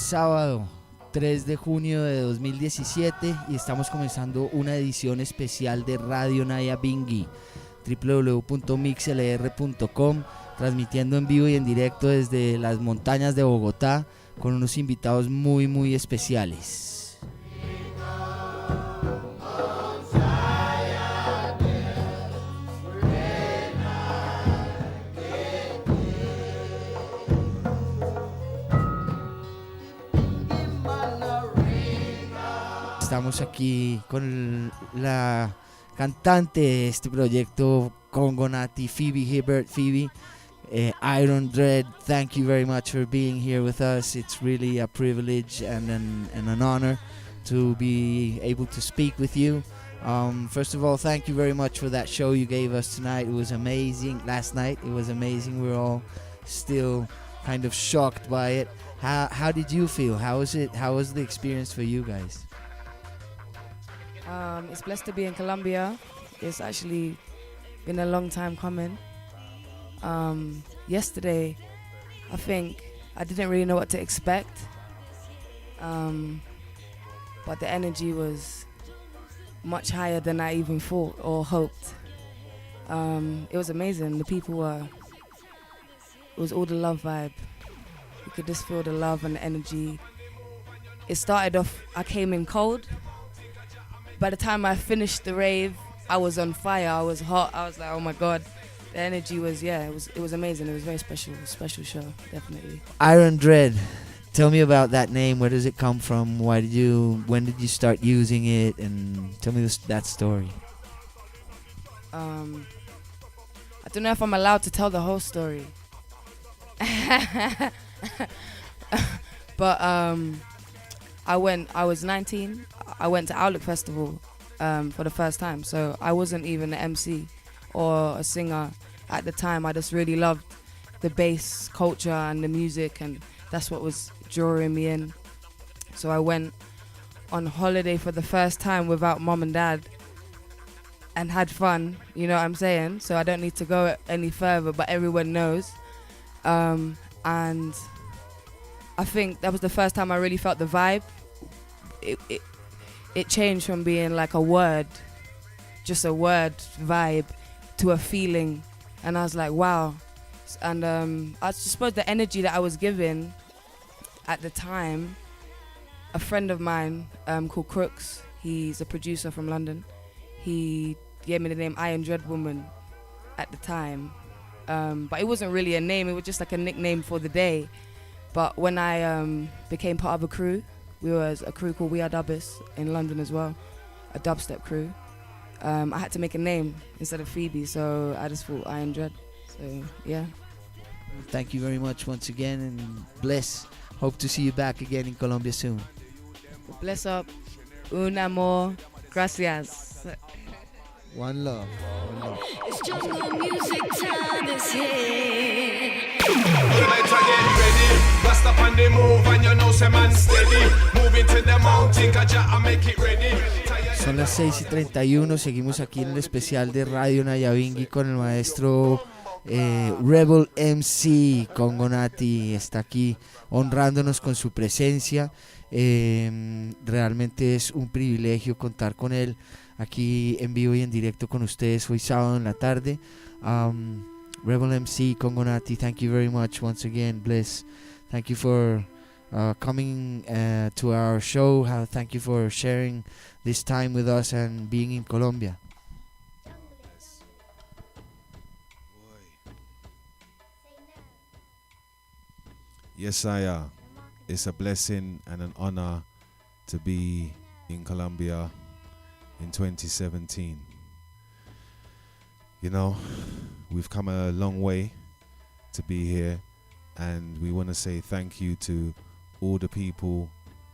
sábado 3 de junio de 2017 y estamos comenzando una edición especial de Radio Nyabinghi, www.mixlr.com, transmitiendo en vivo y en directo desde las montañas de Bogotá con unos invitados muy especiales. Estamos aquí con la cantante de este proyecto, Congo Natty, Phoebe Hibbert. Phoebe, Iron Dread, thank you very much for being here with us. It's really a privilege and an honor to be able to speak with you. First of all, thank you very much for that show you gave us tonight. It was amazing. Last night, it was amazing. We're all still kind of shocked by it. How did you feel? How was it? How was the experience for you guys? It's blessed to be in Colombia. It's actually been a long time coming. Yesterday, I think I didn't really know what to expect, but the energy was much higher than I even thought or hoped. It was amazing. The people were, it was all the love vibe. You could just feel the love and the energy. It started off, I came in cold. By the time I finished the rave, I was on fire. I was hot. I was like, oh my God. The energy was, it was amazing. It was very special show, definitely. Iron Dread, tell me about that name. Where does it come from? When did you start using it? And tell me that story. I don't know if I'm allowed to tell the whole story. But I was 19. I went to Outlook Festival for the first time. So I wasn't even an MC or a singer at the time. I just really loved the bass culture and the music, and that's what was drawing me in. So I went on holiday for the first time without mom and dad and had fun, you know what I'm saying? So I don't need to go any further, but everyone knows. And I think that was the first time I really felt the vibe. It changed from being like a word, just a word vibe, to a feeling. And I was like, wow. And I suppose the energy that I was given at the time, a friend of mine called Crooks, he's a producer from London, he gave me the name Iron Dread Woman at the time. But it wasn't really a name, it was just like a nickname for the day. But when I became part of a crew, we was a crew called We Are Dubbers in London as well, a dubstep crew. I had to make a name instead of Phoebe, so I just thought Iron Dread. So yeah. Thank you very much once again, and bless. Hope to see you back again in Colombia soon. Bless up. Un amor. Gracias. One love. One love. It's jungle music time is here. Better get ready. Blast up on the move and you know say man steady. Moving to the mountain, Kaja, make it ready. Son las 6:31, seguimos aquí en el especial de Radio Nyabinghi con el maestro Rebel MC Congo Natty. Está aquí honrándonos con su presencia. Realmente es un privilegio contar con él aquí en vivo y en directo con ustedes hoy sábado en la tarde. Rebel MC Congo Natty, thank you very much once again. Bless, thank you for coming to our show. Thank you for sharing this time with us and being in Colombia. Yes, it's a blessing and an honor to be in Colombia in 2017. You know, we've come a long way to be here, and we want to say thank you to all the people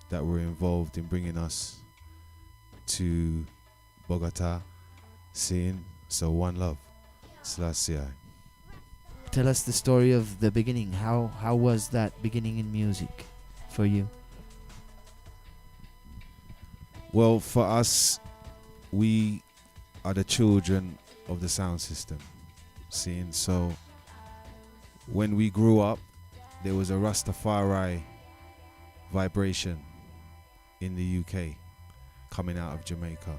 that were involved in bringing us to Bogota, seeing. So one love. Selassie. Tell us the story of the beginning. How was that beginning in music for you? Well, for us, we are the children of the sound system. Seeing, so when we grew up, there was a Rastafari vibration in the UK coming out of Jamaica.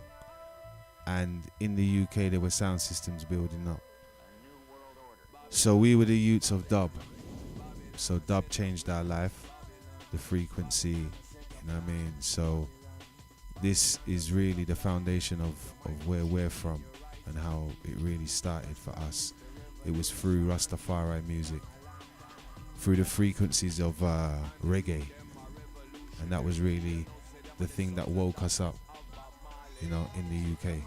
And in the UK there were sound systems building up. So we were the youths of dub. So dub changed our life, the frequency, you know what I mean? So this is really the foundation of where we're from and how it really started for us. It was through Rastafari music, through the frequencies of reggae. And that was really the thing that woke us up, you know, in the UK.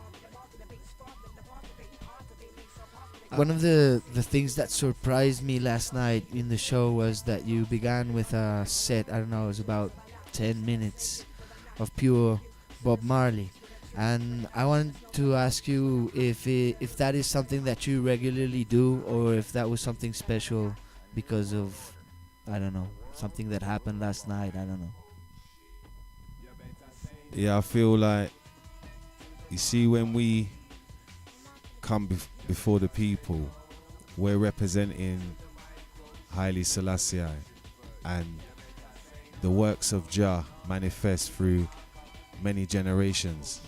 One of the things that surprised me last night in the show was that you began with a set, I don't know, it was about 10 minutes of pure Bob Marley. And I want to ask you if that is something that you regularly do, or if that was something special because of, I don't know, something that happened last night, I don't know. Yeah, I feel like, you see, when we come before the people, we're representing Haile Selassie, and the works of Jah manifest through many generations.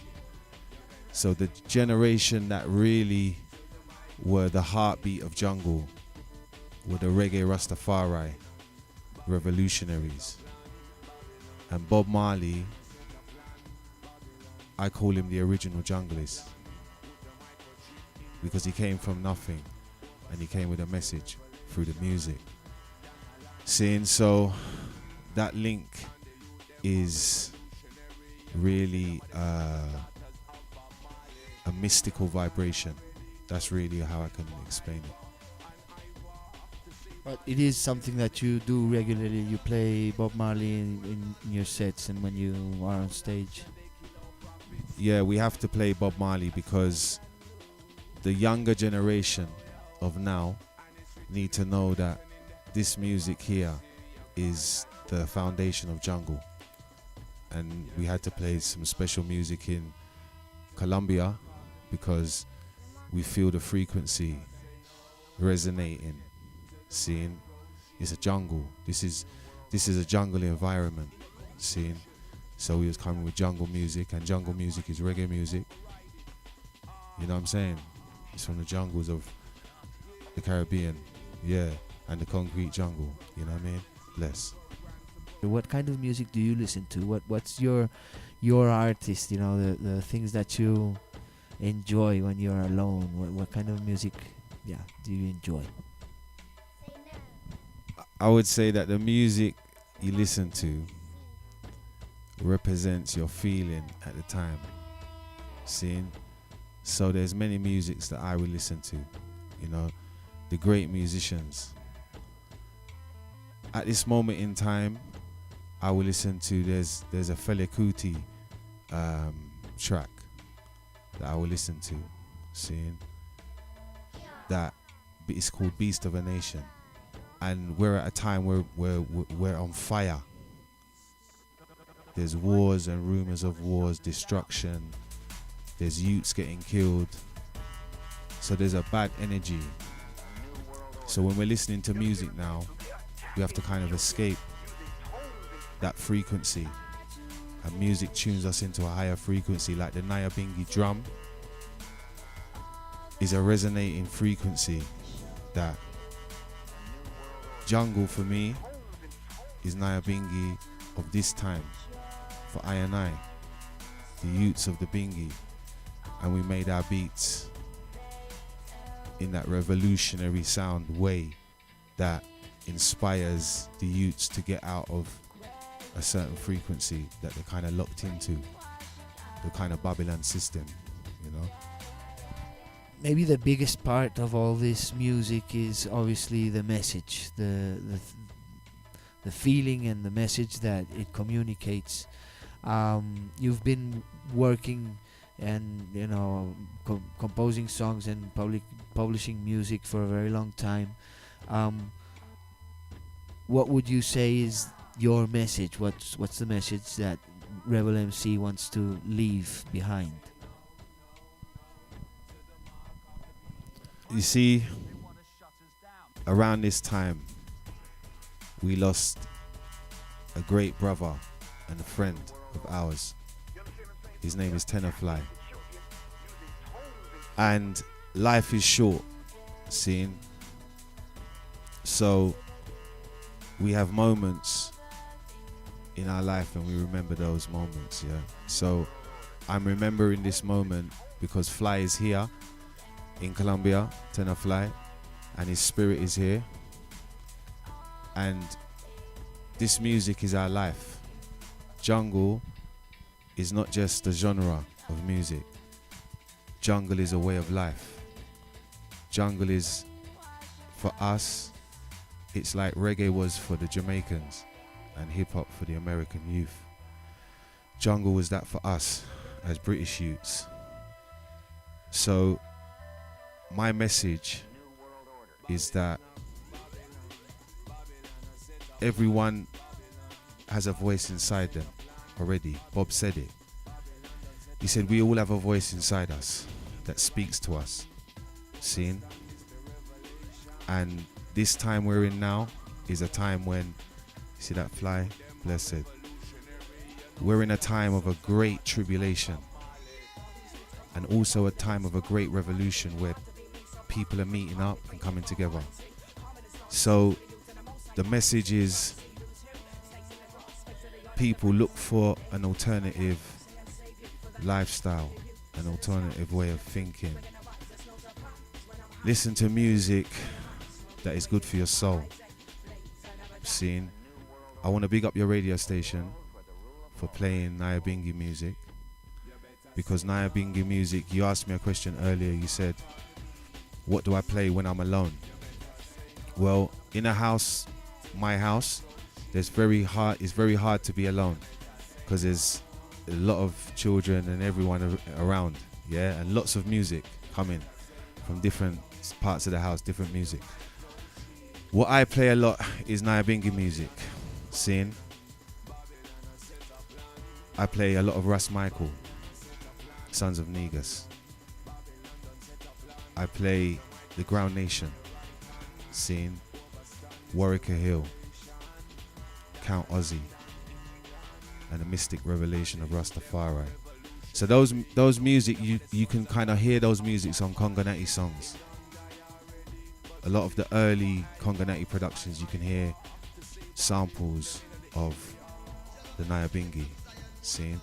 So the generation that really were the heartbeat of jungle were the reggae Rastafari revolutionaries. And Bob Marley, I call him the original junglist, because he came from nothing and he came with a message through the music. Seeing, so that link is really a mystical vibration. That's really how I can explain it. But it is something that you do regularly. You play Bob Marley in your sets and when you are on stage. Yeah, we have to play Bob Marley because the younger generation of now need to know that this music here is the foundation of jungle. And we had to play some special music in Colombia because we feel the frequency resonating. Seeing, it's a jungle. This is a jungle environment. Seeing, so we was coming with jungle music, and jungle music is reggae music. You know what I'm saying? It's from the jungles of the Caribbean, yeah, and the concrete jungle. You know what I mean? Bless. What kind of music do you listen to? What's your artist? You know, the things that you enjoy when you're alone. What kind of music, do you enjoy? I would say that the music you listen to represents your feeling at the time. Seeing, so there's many musics that I will listen to. You know, the great musicians. At this moment in time, I will listen to there's a Fela Kuti track that I will listen to. Seeing that it's called Beast of a Nation. And we're at a time where we're on fire. There's wars and rumors of wars, destruction. There's youths getting killed. So there's a bad energy. So when we're listening to music now, we have to kind of escape that frequency. And music tunes us into a higher frequency, like the Nyabinghi drum is a resonating frequency. That jungle for me is Nyabinghi of this time, for I and I, the youths of the Bingi, and we made our beats in that revolutionary sound way that inspires the youths to get out of a certain frequency that they're kind of locked into, the kind of Babylon system, you know. Maybe the biggest part of all this music is obviously the message, the feeling and the message that it communicates. You've been working and composing songs and publishing music for a very long time. What would you say is your message? What's the message that Rebel MC wants to leave behind? You see, around this time, we lost a great brother and a friend of ours. His name is Tenafly. And life is short, seeing. So we have moments in our life and we remember those moments, yeah. So I'm remembering this moment because Fly is here in Colombia, Tenafly, and his spirit is here. And this music is our life. Jungle is not just a genre of music. Jungle is a way of life. Jungle is, for us, it's like reggae was for the Jamaicans and hip-hop for the American youth. Jungle was that for us as British youths. So my message is that everyone has a voice inside them already. Bob said it. He said we all have a voice inside us that speaks to us. Seeing? And this time we're in now is a time when, you see that Fly? Blessed. We're in a time of a great tribulation and also a time of a great revolution where people are meeting up and coming together. So the message is, people look for an alternative lifestyle, an alternative way of thinking. Listen to music that is good for your soul. Seeing? I want to big up your radio station for playing Nyabinghi music, because Nyabinghi music, you asked me a question earlier, you said, what do I play when I'm alone? Well, in a house, my house, it's very hard to be alone because there's a lot of children and everyone around, yeah, and lots of music coming from different parts of the house, different music. What I play a lot is Nyabinghi music. Seeing? I play a lot of Russ Michael, Sons of Negus. I play the Ground Nation. Seeing? Warwicker Hill, Count Ozzy, and the Mystic Revelation of Rastafari. So those music, you can kind of hear those musics on Congo Natty songs. A lot of the early Congo Natty productions, you can hear samples of the Nyabinghi scene.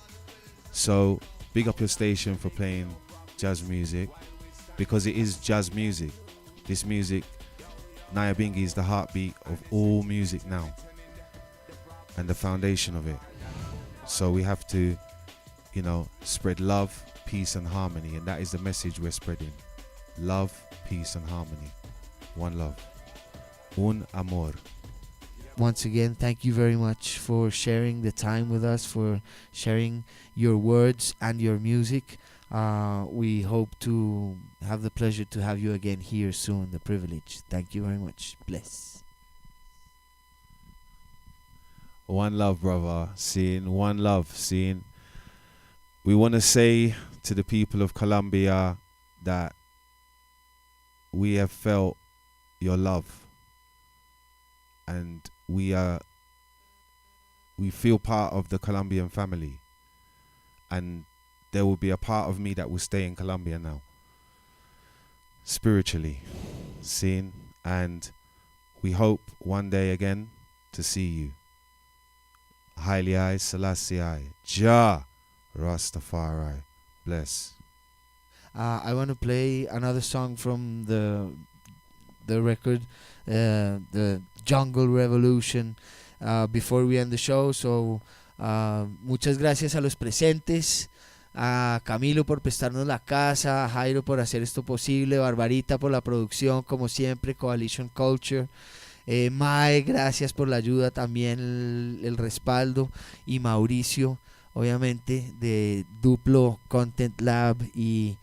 So big up your station for playing jazz music, because it is jazz music. This music, Nyabinghi, is the heartbeat of all music now and the foundation of it. So we have to, spread love, peace and harmony, and that is the message we're spreading. Love, peace and harmony. One love. Un amor. Once again, thank you very much for sharing the time with us, for sharing your words and your music. We hope to have the pleasure to have you again here soon, the privilege. Thank you very much. Bless. One love, brother. Seeing, one love. Seeing. We want to say to the people of Colombia that we have felt your love, and we feel part of the Colombian family, and there will be a part of me that will stay in Colombia now, spiritually, seeing, and we hope one day again to see you. Haile I Selassie I, Jah Rastafari, bless. I want to play another song from the record, the Jungle Revolution, before we end the show. So muchas gracias a los presentes, a Camilo por prestarnos la casa, a Jairo por hacer esto posible, Barbarita por la producción, como siempre, CoalitionCulture. Mae, gracias por la ayuda, también el respaldo, y Mauricio, obviamente, de Duplo Content Lab y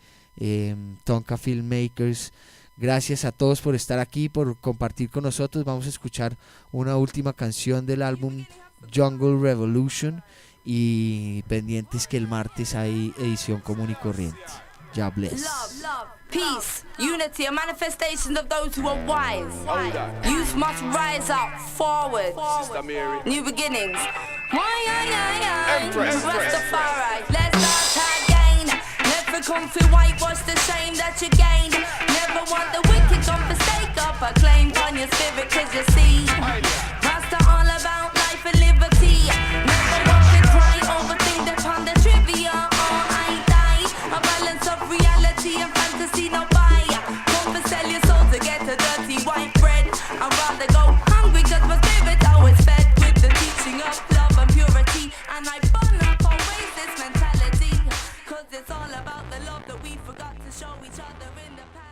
Tonka Filmmakers. Gracias a todos por estar aquí, por compartir con nosotros. Vamos a escuchar una última canción del álbum Jungle Revolution, y pendientes que el martes hay edición común y corriente. God bless. Love, peace, unity, and manifestations of those who are wise. Youth must rise up, forward. New beginnings. Rastafari, let's start again. Never comfy whitewash the shame that you gained. Never want the wicked gone forsake up a claim on your spirit, cause you see Rasta all about life and liberty. Never want to cry, overthink upon the trivia. I die, a balance of reality and fantasy, no buy. Don't sell your soul to get a dirty white bread. I'd rather go hungry cause my spirit always fed with the teaching of love and purity. And I burn up always this mentality, cause it's all about the love that we forgot to show each other in the past.